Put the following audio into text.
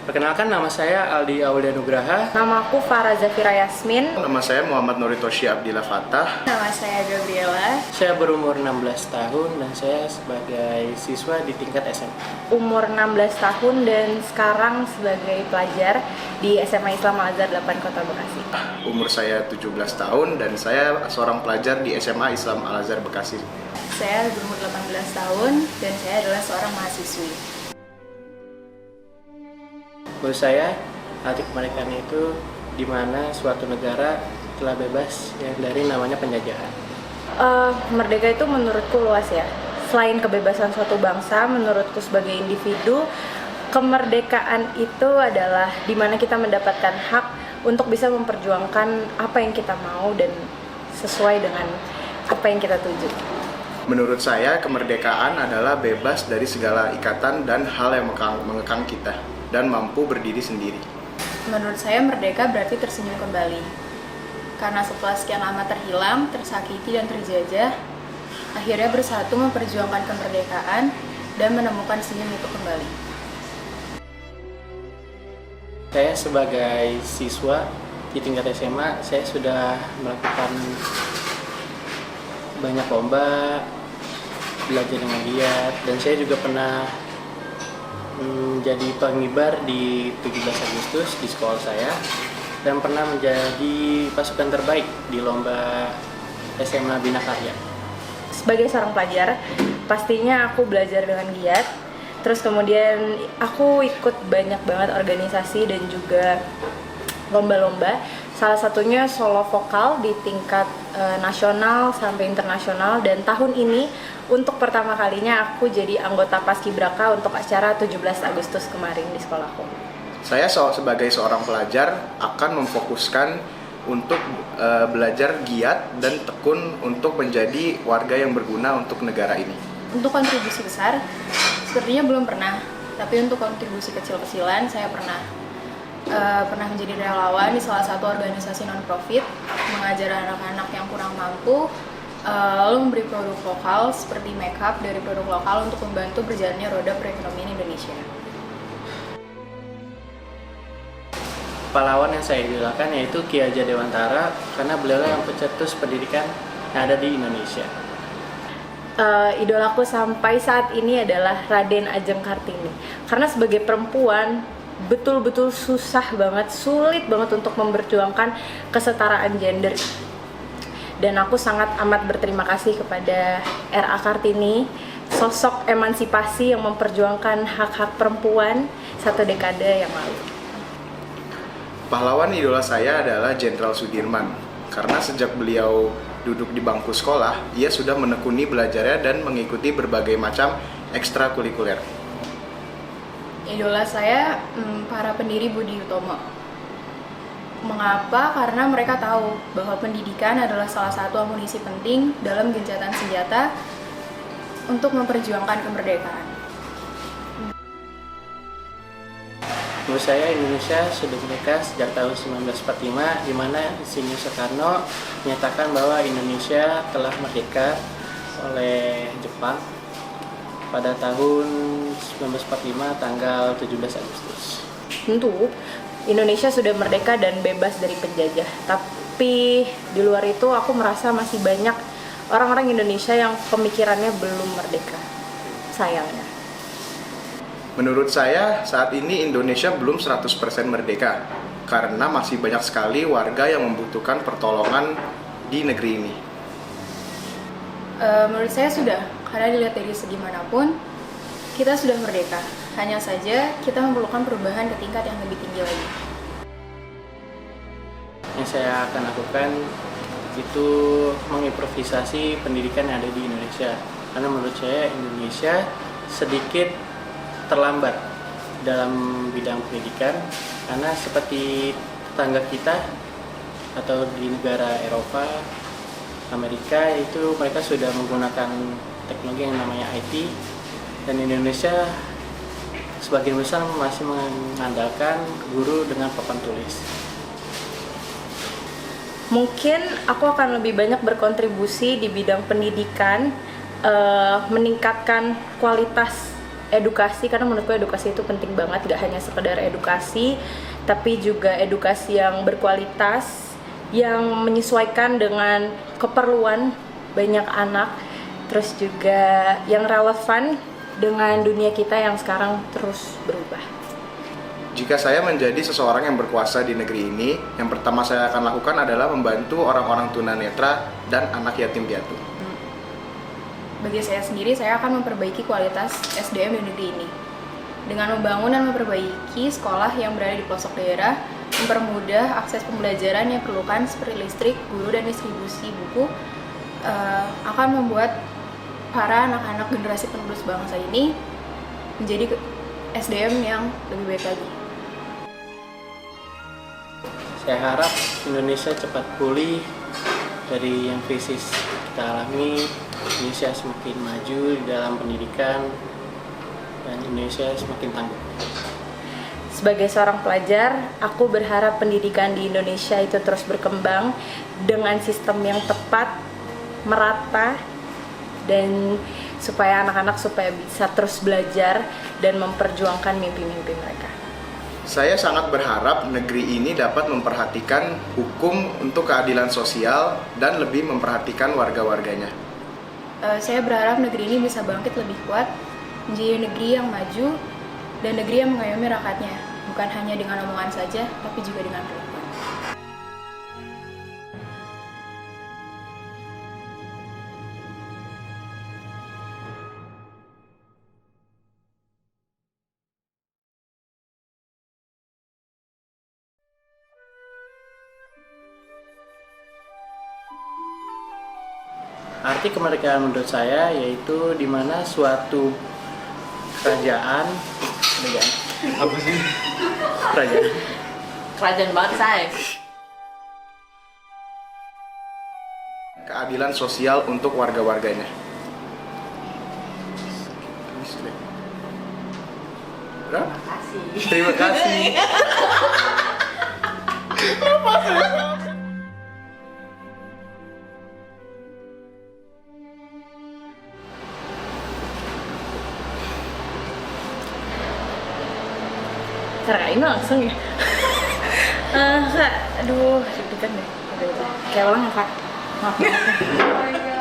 Perkenalkan, nama saya Aldi Aulia Nugraha. Nama aku Farah Zafira Yasmin. Nama saya Muhammad Noritoshi Abdillah Fatah. Nama saya Gabriela. Saya berumur 16 tahun dan saya sebagai siswa di tingkat SMA. Umur 16 tahun dan sekarang sebagai pelajar di SMA Islam Al-Azhar 8 Kota Bekasi. Umur saya 17 tahun dan saya seorang pelajar di SMA Islam Al-Azhar Bekasi. Saya berumur 18 tahun dan saya adalah seorang mahasiswi. Menurut saya, arti kemerdekaan itu di mana suatu negara telah bebas yang dari namanya penjajahan. Merdeka itu menurutku luas ya. Selain kebebasan suatu bangsa, menurutku sebagai individu, kemerdekaan itu adalah di mana kita mendapatkan hak untuk bisa memperjuangkan apa yang kita mau dan sesuai dengan apa yang kita tuju. Menurut saya, kemerdekaan adalah bebas dari segala ikatan dan hal yang mengekang kita dan mampu berdiri sendiri. Menurut saya merdeka berarti tersenyum kembali. Karena setelah sekian lama terhilang, tersakiti dan terjajah, akhirnya bersatu memperjuangkan kemerdekaan dan menemukan senyum itu kembali. Saya sebagai siswa di tingkat SMA, saya sudah melakukan banyak lomba, belajar dengan giat, dan saya juga pernah menjadi pengibar di 17 Agustus di sekolah saya dan pernah menjadi pasukan terbaik di lomba SMA Bina Karya. Sebagai seorang pelajar, pastinya aku belajar dengan giat. Terus kemudian aku ikut banyak banget organisasi dan juga lomba-lomba. Salah satunya solo vokal di tingkat nasional sampai internasional, dan tahun ini untuk pertama kalinya aku jadi anggota Paskibraka untuk acara 17 Agustus kemarin di sekolahku. Saya sebagai seorang pelajar akan memfokuskan untuk belajar giat dan tekun untuk menjadi warga yang berguna untuk negara ini. Untuk kontribusi besar, sepertinya belum pernah. Tapi untuk kontribusi kecil-kecilan, saya pernah menjadi relawan di salah satu organisasi non-profit, mengajar anak-anak yang kurang mampu, lalu memberi produk lokal seperti makeup dari produk lokal untuk membantu berjalannya roda perekonomian Indonesia. Pahlawan yang saya idolakan yaitu Ki Hajar Dewantara karena beliau yang pencetus pendidikan yang ada di Indonesia. Idolaku sampai saat ini adalah Raden Ajeng Kartini. Karena sebagai perempuan betul-betul susah banget, sulit banget untuk memperjuangkan kesetaraan gender. Dan aku sangat amat berterima kasih kepada R.A. Kartini, sosok emansipasi yang memperjuangkan hak-hak perempuan satu dekade yang lalu. Pahlawan idola saya adalah Jenderal Sudirman, karena sejak beliau duduk di bangku sekolah, ia sudah menekuni belajarnya dan mengikuti berbagai macam ekstrakurikuler. Idola saya para pendiri Budi Utomo. Mengapa? Karena mereka tahu bahwa pendidikan adalah salah satu amunisi penting dalam gencatan senjata untuk memperjuangkan kemerdekaan. Menurut saya Indonesia sudah merdeka sejak tahun 1945, di mana Insinyur Soekarno menyatakan bahwa Indonesia telah merdeka oleh Jepang pada tahun 1945 tanggal 17 Agustus. Tentu Indonesia sudah merdeka dan bebas dari penjajah. Tapi di luar itu aku merasa masih banyak orang-orang Indonesia yang pemikirannya belum merdeka. Sayangnya. Menurut saya, saat ini Indonesia belum 100% merdeka, karena masih banyak sekali warga yang membutuhkan pertolongan di negeri ini. Menurut saya sudah, karena dilihat dari segi manapun, kita sudah merdeka. Hanya saja kita memerlukan perubahan ke tingkat yang lebih tinggi lagi. Yang saya akan lakukan itu mengimprovisasi pendidikan yang ada di Indonesia. Karena menurut saya Indonesia sedikit terlambat dalam bidang pendidikan, karena seperti tetangga kita atau di negara Eropa, Amerika itu mereka sudah menggunakan teknologi yang namanya IT, dan Indonesia sebagian besar masih mengandalkan guru dengan papan tulis. Mungkin aku akan lebih banyak berkontribusi di bidang pendidikan, meningkatkan kualitas edukasi, karena menurutku edukasi itu penting banget, gak hanya sekedar edukasi tapi juga edukasi yang berkualitas, yang menyesuaikan dengan keperluan banyak anak, terus juga yang relevan dengan dunia kita yang sekarang terus berubah. Jika saya menjadi seseorang yang berkuasa di negeri ini, yang pertama saya akan lakukan adalah membantu orang-orang tunanetra dan anak yatim piatu. Bagi saya sendiri, saya akan memperbaiki kualitas SDM di negeri ini dengan membangun dan memperbaiki sekolah yang berada di pelosok daerah, mempermudah akses pembelajaran yang perlukan seperti listrik, guru, dan distribusi buku, akan membuat para anak-anak generasi penerus bangsa ini menjadi SDM yang lebih baik lagi. Saya harap Indonesia cepat pulih dari yang krisis kita alami. Indonesia semakin maju di dalam pendidikan dan Indonesia semakin tangguh. Sebagai seorang pelajar, aku berharap pendidikan di Indonesia itu terus berkembang dengan sistem yang tepat, merata, dan supaya anak-anak bisa terus belajar dan memperjuangkan mimpi-mimpi mereka. Saya sangat berharap negeri ini dapat memperhatikan hukum untuk keadilan sosial dan lebih memperhatikan warga-warganya. Saya berharap negeri ini bisa bangkit lebih kuat, menjadi negeri yang maju dan negeri yang mengayomi rakyatnya, bukan hanya dengan omongan saja, tapi juga dengan perlakuan. Arti kemerdekaan menurut saya yaitu di mana suatu kerajaan apa sih? Kerajaan banget, say. Keadilan sosial untuk warga-warganya. Terima kasih. Ini langsung ya. Kak, aduh, deg-degan deh. Kayak ulang ya, Kak. Maaf.